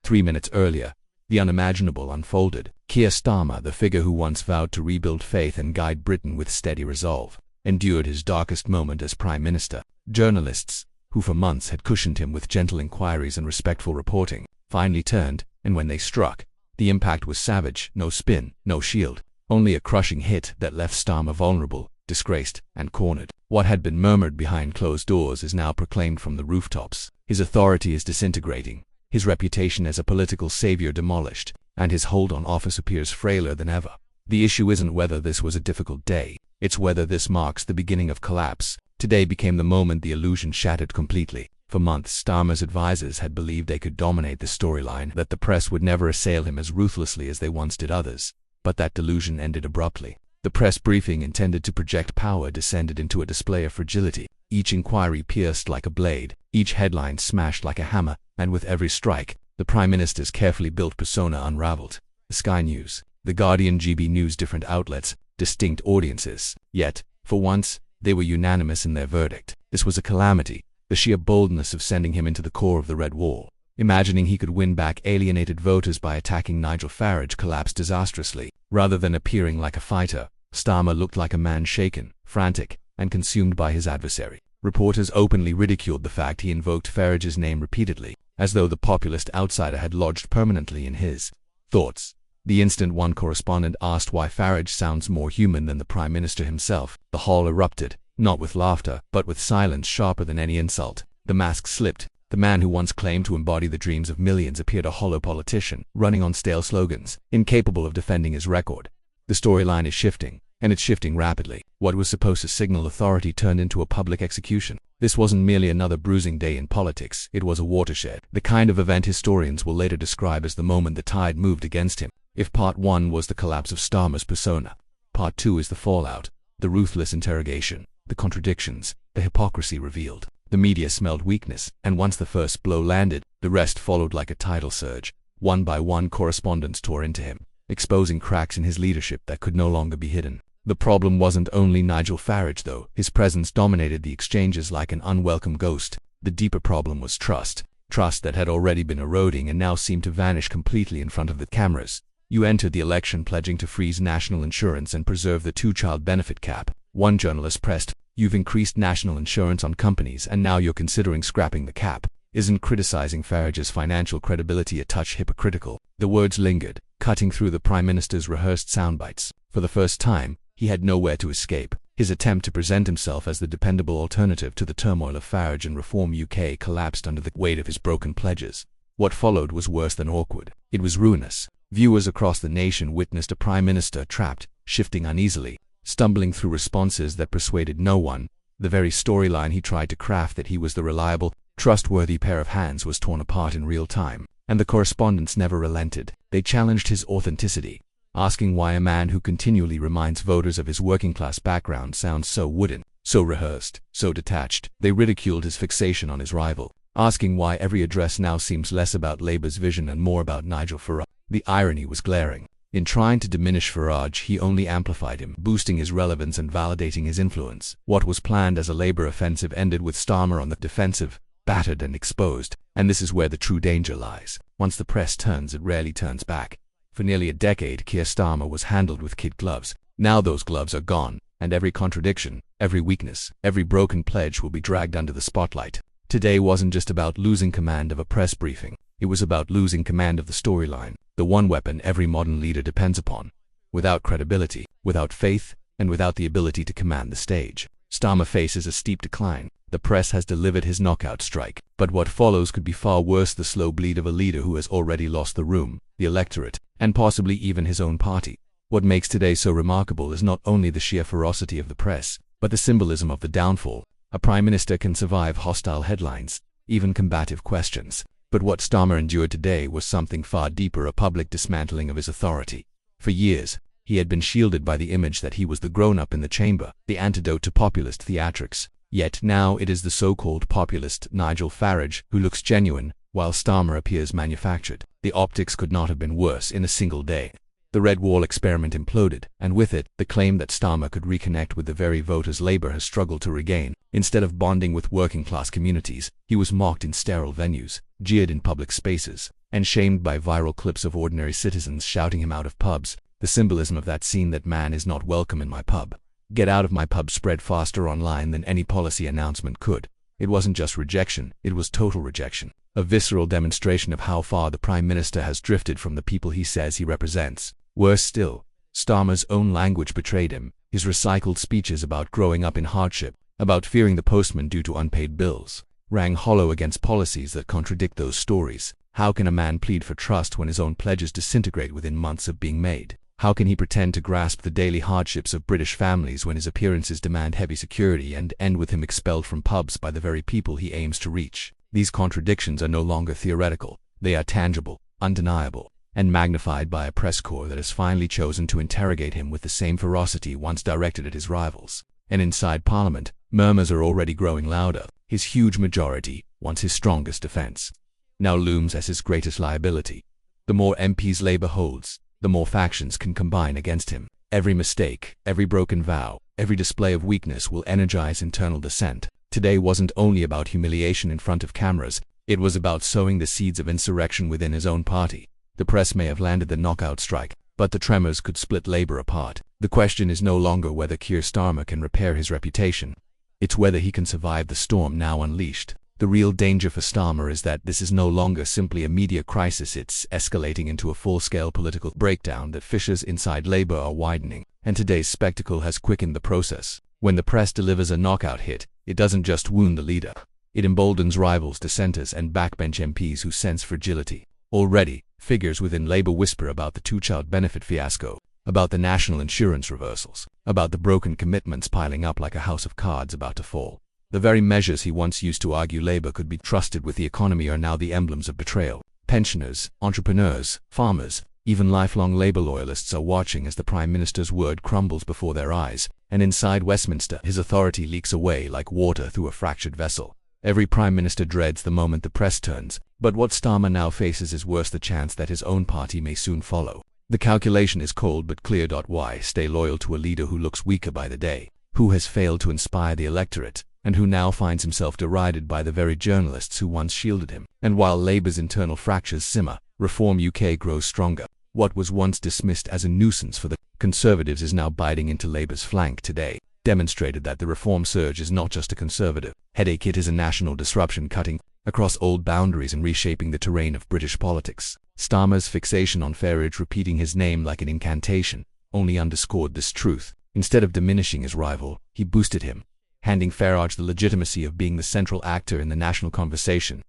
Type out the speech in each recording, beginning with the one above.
3 minutes earlier, the unimaginable unfolded. Keir Starmer, the figure who once vowed to rebuild faith and guide Britain with steady resolve, endured his darkest moment as Prime Minister. Journalists, who for months had cushioned him with gentle inquiries and respectful reporting, finally turned, and when they struck, the impact was savage. No spin, no shield, only a crushing hit that left Starmer vulnerable, disgraced, and cornered. What had been murmured behind closed doors is now proclaimed from the rooftops. His authority is disintegrating, his reputation as a political savior demolished, and his hold on office appears frailer than ever. The issue isn't whether this was a difficult day, it's whether this marks the beginning of collapse. Today became the moment the illusion shattered completely. For months, Starmer's advisors had believed they could dominate the storyline, that the press would never assail him as ruthlessly as they once did others. But that delusion ended abruptly. The press briefing intended to project power descended into a display of fragility. Each inquiry pierced like a blade, each headline smashed like a hammer, and with every strike, the Prime Minister's carefully built persona unraveled. The Sky News, The Guardian, GB News, different outlets, distinct audiences. Yet, for once, they were unanimous in their verdict. This was a calamity, the sheer boldness of sending him into the core of the Red Wall. Imagining he could win back alienated voters by attacking Nigel Farage collapsed disastrously. Rather than appearing like a fighter, Starmer looked like a man shaken, frantic, and consumed by his adversary. Reporters openly ridiculed the fact he invoked Farage's name repeatedly, as though the populist outsider had lodged permanently in his thoughts. The instant one correspondent asked why Farage sounds more human than the Prime Minister himself, the hall erupted, not with laughter, but with silence sharper than any insult. The mask slipped. The man who once claimed to embody the dreams of millions appeared a hollow politician, running on stale slogans, incapable of defending his record. The storyline is shifting, and it's shifting rapidly. What was supposed to signal authority turned into a public execution. This wasn't merely another bruising day in politics, it was a watershed, the kind of event historians will later describe as the moment the tide moved against him. If part 1 was the collapse of Starmer's persona, part 2 is the fallout, the ruthless interrogation, the contradictions, the hypocrisy revealed. The media smelled weakness, and once the first blow landed, the rest followed like a tidal surge. One by one, correspondents tore into him, exposing cracks in his leadership that could no longer be hidden. The problem wasn't only Nigel Farage, though. His presence dominated the exchanges like an unwelcome ghost. The deeper problem was trust. Trust that had already been eroding and now seemed to vanish completely in front of the cameras. You entered the election pledging to freeze national insurance and preserve the 2-child benefit cap. One journalist pressed, "You've increased national insurance on companies and now you're considering scrapping the cap. Isn't criticizing Farage's financial credibility a touch hypocritical?" The words lingered, cutting through the Prime Minister's rehearsed soundbites. For the first time, he had nowhere to escape. His attempt to present himself as the dependable alternative to the turmoil of Farage and Reform UK collapsed under the weight of his broken pledges. What followed was worse than awkward. It was ruinous. Viewers across the nation witnessed a Prime Minister trapped, shifting uneasily, stumbling through responses that persuaded no one. The very storyline he tried to craft, that he was the reliable, trustworthy pair of hands, was torn apart in real time. And the correspondents never relented. They challenged his authenticity, asking why a man who continually reminds voters of his working-class background sounds so wooden, so rehearsed, so detached. They ridiculed his fixation on his rival, asking why every address now seems less about Labour's vision and more about Nigel Farage. The irony was glaring. In trying to diminish Farage, he only amplified him, boosting his relevance and validating his influence. What was planned as a Labour offensive ended with Starmer on the defensive, battered and exposed. And this is where the true danger lies. Once the press turns, it rarely turns back. For nearly a decade, Keir Starmer was handled with kid gloves. Now those gloves are gone, and every contradiction, every weakness, every broken pledge will be dragged under the spotlight. Today wasn't just about losing command of a press briefing. It was about losing command of the storyline, the one weapon every modern leader depends upon. Without credibility, without faith, and without the ability to command the stage, Starmer faces a steep decline. The press has delivered his knockout strike, but what follows could be far worse: the slow bleed of a leader who has already lost the room, the electorate, and possibly even his own party. What makes today so remarkable is not only the sheer ferocity of the press, but the symbolism of the downfall. A Prime Minister can survive hostile headlines, even combative questions. But what Starmer endured today was something far deeper: a public dismantling of his authority. For years, he had been shielded by the image that he was the grown-up in the chamber, the antidote to populist theatrics. Yet now it is the so-called populist Nigel Farage who looks genuine, while Starmer appears manufactured. The optics could not have been worse. In a single day, The Red Wall experiment imploded, and with it, the claim that Starmer could reconnect with the very voters Labour has struggled to regain. Instead of bonding with working-class communities, he was mocked in sterile venues, jeered in public spaces, and shamed by viral clips of ordinary citizens shouting him out of pubs. The symbolism of that scene, "That man is not welcome in my pub. Get out of my pub," spread faster online than any policy announcement could. It wasn't just rejection, it was total rejection. A visceral demonstration of how far the Prime Minister has drifted from the people he says he represents. Worse still, Starmer's own language betrayed him. His recycled speeches about growing up in hardship, about fearing the postman due to unpaid bills, rang hollow against policies that contradict those stories. How can a man plead for trust when his own pledges disintegrate within months of being made? How can he pretend to grasp the daily hardships of British families when his appearances demand heavy security and end with him expelled from pubs by the very people he aims to reach? These contradictions are no longer theoretical. They are tangible, undeniable, and magnified by a press corps that has finally chosen to interrogate him with the same ferocity once directed at his rivals. And inside Parliament, murmurs are already growing louder. His huge majority, once his strongest defence, now looms as his greatest liability. The more MPs Labour holds, the more factions can combine against him. Every mistake, every broken vow, every display of weakness will energize internal dissent. Today wasn't only about humiliation in front of cameras, it was about sowing the seeds of insurrection within his own party. The press may have landed the knockout strike, but the tremors could split Labour apart. The question is no longer whether Keir Starmer can repair his reputation. It's whether he can survive the storm now unleashed. The real danger for Starmer is that this is no longer simply a media crisis, it's escalating into a full-scale political breakdown. That fissures inside Labour are widening, and today's spectacle has quickened the process. When the press delivers a knockout hit, it doesn't just wound the leader. It emboldens rivals, dissenters, and backbench MPs who sense fragility. Already, figures within Labour whisper about the two-child benefit fiasco, about the national insurance reversals, about the broken commitments piling up like a house of cards about to fall. The very measures he once used to argue Labour could be trusted with the economy are now the emblems of betrayal. Pensioners, entrepreneurs, farmers, even lifelong Labour loyalists are watching as the Prime Minister's word crumbles before their eyes, and inside Westminster, his authority leaks away like water through a fractured vessel. Every Prime Minister dreads the moment the press turns, but what Starmer now faces is worse: the chance that his own party may soon follow. The calculation is cold but clear. Why stay loyal to a leader who looks weaker by the day, who has failed to inspire the electorate, and who now finds himself derided by the very journalists who once shielded him? And while Labour's internal fractures simmer, Reform UK grows stronger. What was once dismissed as a nuisance for the Conservatives is now biting into Labour's flank. Today demonstrated that the reform surge is not just a Conservative headache, it is a national disruption cutting across old boundaries and reshaping the terrain of British politics. Starmer's fixation on Farage repeating his name like an incantation only underscored this truth. Instead of diminishing his rival, he boosted him, handing Farage the legitimacy of being the central actor in the national conversation.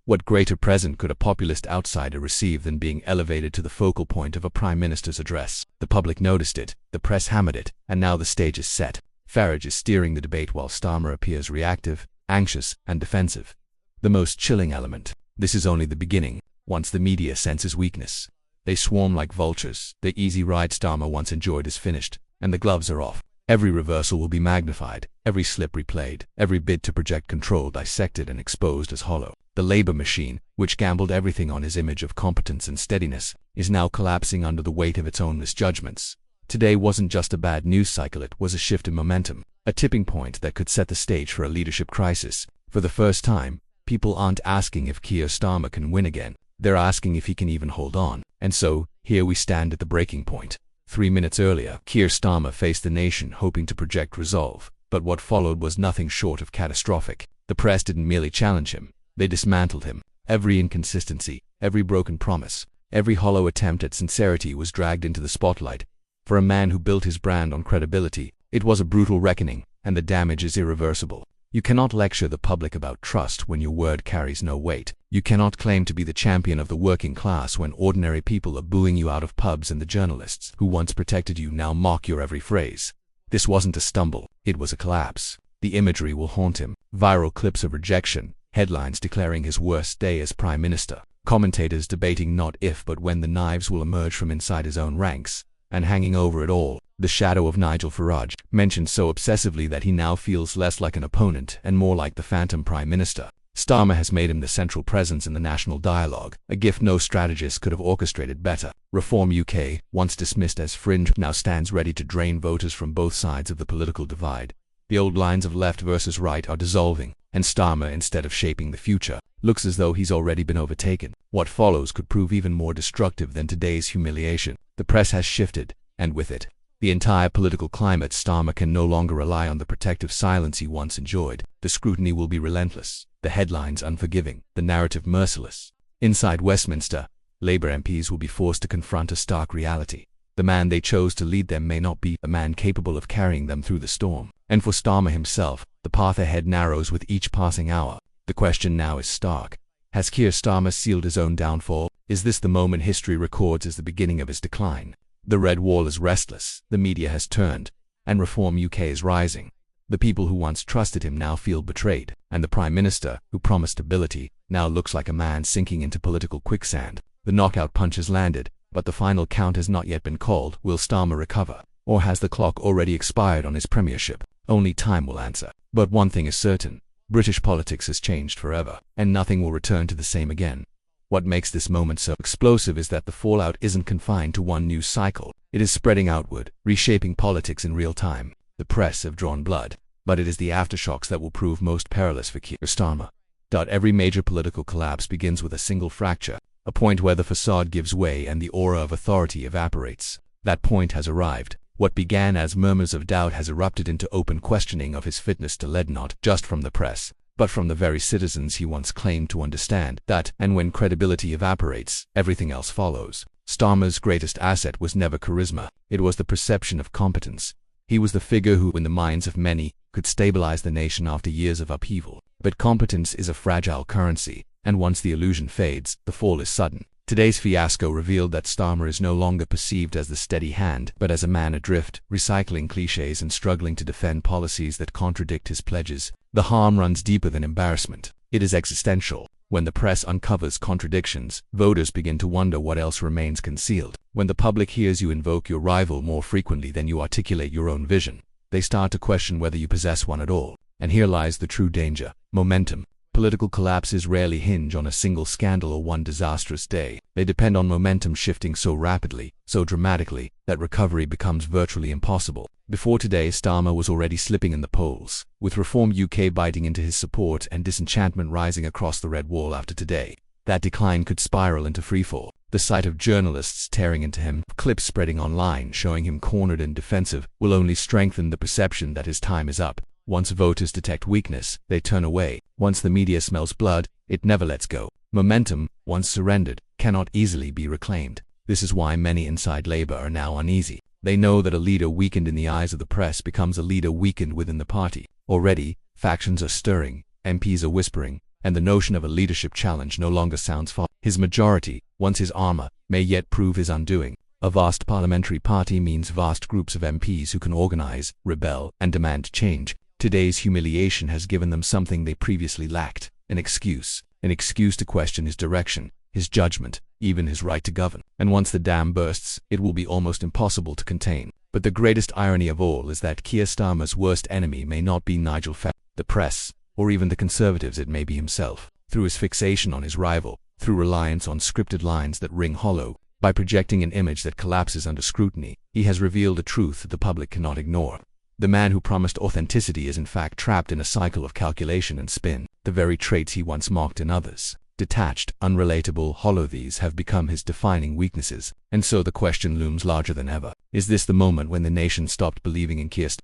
What greater present could a populist outsider receive than being elevated to the focal point of a Prime Minister's address? The public noticed it, the press hammered it, and now the stage is set. Farage is steering the debate while Starmer appears reactive, anxious, and defensive. The most chilling element: this is only the beginning. Once the media senses weakness, they swarm like vultures. The easy ride Starmer once enjoyed is finished, and the gloves are off. Every reversal will be magnified, every slip replayed, every bid to project control dissected and exposed as hollow. The Labour machine, which gambled everything on his image of competence and steadiness, is now collapsing under the weight of its own misjudgments. Today wasn't just a bad news cycle, it was a shift in momentum, a tipping point that could set the stage for a leadership crisis. For the first time, people aren't asking if Keir Starmer can win again, they're asking if he can even hold on. And so, here we stand at the breaking point. 3 minutes earlier, Keir Starmer faced the nation hoping to project resolve, but what followed was nothing short of catastrophic. The press didn't merely challenge him, they dismantled him. Every inconsistency, every broken promise, every hollow attempt at sincerity was dragged into the spotlight. For a man who built his brand on credibility, it was a brutal reckoning, and the damage is irreversible. You cannot lecture the public about trust when your word carries no weight. You cannot claim to be the champion of the working class when ordinary people are booing you out of pubs and the journalists who once protected you now mock your every phrase. This wasn't a stumble, it was a collapse. The imagery will haunt him. Viral clips of rejection, headlines declaring his worst day as Prime Minister, commentators debating not if but when the knives will emerge from inside his own ranks, and hanging over it all, the shadow of Nigel Farage, mentioned so obsessively that he now feels less like an opponent and more like the phantom Prime Minister. Starmer has made him the central presence in the national dialogue, a gift no strategist could have orchestrated better. Reform UK, once dismissed as fringe, now stands ready to drain voters from both sides of the political divide. The old lines of left versus right are dissolving, and Starmer, instead of shaping the future, looks as though he's already been overtaken. What follows could prove even more destructive than today's humiliation. The press has shifted, and with it, the entire political climate. Starmer can no longer rely on the protective silence he once enjoyed. The scrutiny will be relentless, the headlines unforgiving, the narrative merciless. Inside Westminster, Labour MPs will be forced to confront a stark reality. The man they chose to lead them may not be a man capable of carrying them through the storm. And for Starmer himself, the path ahead narrows with each passing hour. The question now is stark. Has Keir Starmer sealed his own downfall? Is this the moment history records as the beginning of his decline? The Red Wall is restless, the media has turned, and Reform UK is rising. The people who once trusted him now feel betrayed, and the Prime Minister, who promised stability, now looks like a man sinking into political quicksand. The knockout punch has landed, but the final count has not yet been called. Will Starmer recover? Or has the clock already expired on his premiership? Only time will answer. But one thing is certain: British politics has changed forever, and nothing will return to the same again. What makes this moment so explosive is that the fallout isn't confined to one news cycle. It is spreading outward, reshaping politics in real time. The press have drawn blood, but it is the aftershocks that will prove most perilous for Keir Starmer. Every major political collapse begins with a single fracture, a point where the facade gives way and the aura of authority evaporates. That point has arrived. What began as murmurs of doubt has erupted into open questioning of his fitness to lead, not just from the press, but from the very citizens he once claimed to understand. And when credibility evaporates, everything else follows. Starmer's greatest asset was never charisma, it was the perception of competence. He was the figure who, in the minds of many, could stabilize the nation after years of upheaval. But competence is a fragile currency, and once the illusion fades, the fall is sudden. Today's fiasco revealed that Starmer is no longer perceived as the steady hand, but as a man adrift, recycling cliches and struggling to defend policies that contradict his pledges. The harm runs deeper than embarrassment. It is existential. When the press uncovers contradictions, voters begin to wonder what else remains concealed. When the public hears you invoke your rival more frequently than you articulate your own vision, they start to question whether you possess one at all. And here lies the true danger: momentum. Political collapses rarely hinge on a single scandal or one disastrous day. They depend on momentum shifting so rapidly, so dramatically, that recovery becomes virtually impossible. Before today, Starmer was already slipping in the polls, with Reform UK biting into his support and disenchantment rising across the Red Wall after today. That decline could spiral into freefall. The sight of journalists tearing into him, clips spreading online showing him cornered and defensive, will only strengthen the perception that his time is up. Once voters detect weakness, they turn away. Once the media smells blood, it never lets go. Momentum, once surrendered, cannot easily be reclaimed. This is why many inside Labour are now uneasy. They know that a leader weakened in the eyes of the press becomes a leader weakened within the party. Already, factions are stirring, MPs are whispering, and the notion of a leadership challenge no longer sounds far. His majority, once his armor, may yet prove his undoing. A vast parliamentary party means vast groups of MPs who can organize, rebel, and demand change. Today's humiliation has given them something they previously lacked: an excuse to question his direction, his judgment, even his right to govern. And once the dam bursts, it will be almost impossible to contain. But the greatest irony of all is that Keir Starmer's worst enemy may not be Nigel Farage, the press, or even the Conservatives. It may be himself. Through his fixation on his rival, through reliance on scripted lines that ring hollow, by projecting an image that collapses under scrutiny, he has revealed a truth that the public cannot ignore. The man who promised authenticity is in fact trapped in a cycle of calculation and spin. The very traits he once mocked in others, detached, unrelatable, hollow, these have become his defining weaknesses. And so the question looms larger than ever. Is this the moment when the nation stopped believing in Keir Starmer?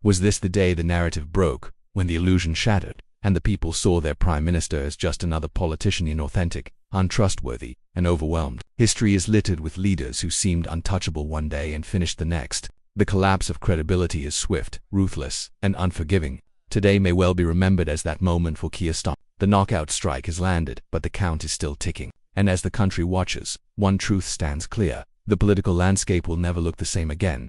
Was this the day the narrative broke, when the illusion shattered, and the people saw their Prime Minister as just another politician, inauthentic, untrustworthy, and overwhelmed? History is littered with leaders who seemed untouchable one day and finished the next. The collapse of credibility is swift, ruthless, and unforgiving. Today may well be remembered as that moment for Keir Starmer. The knockout strike has landed, but the count is still ticking. And as the country watches, one truth stands clear: the political landscape will never look the same again.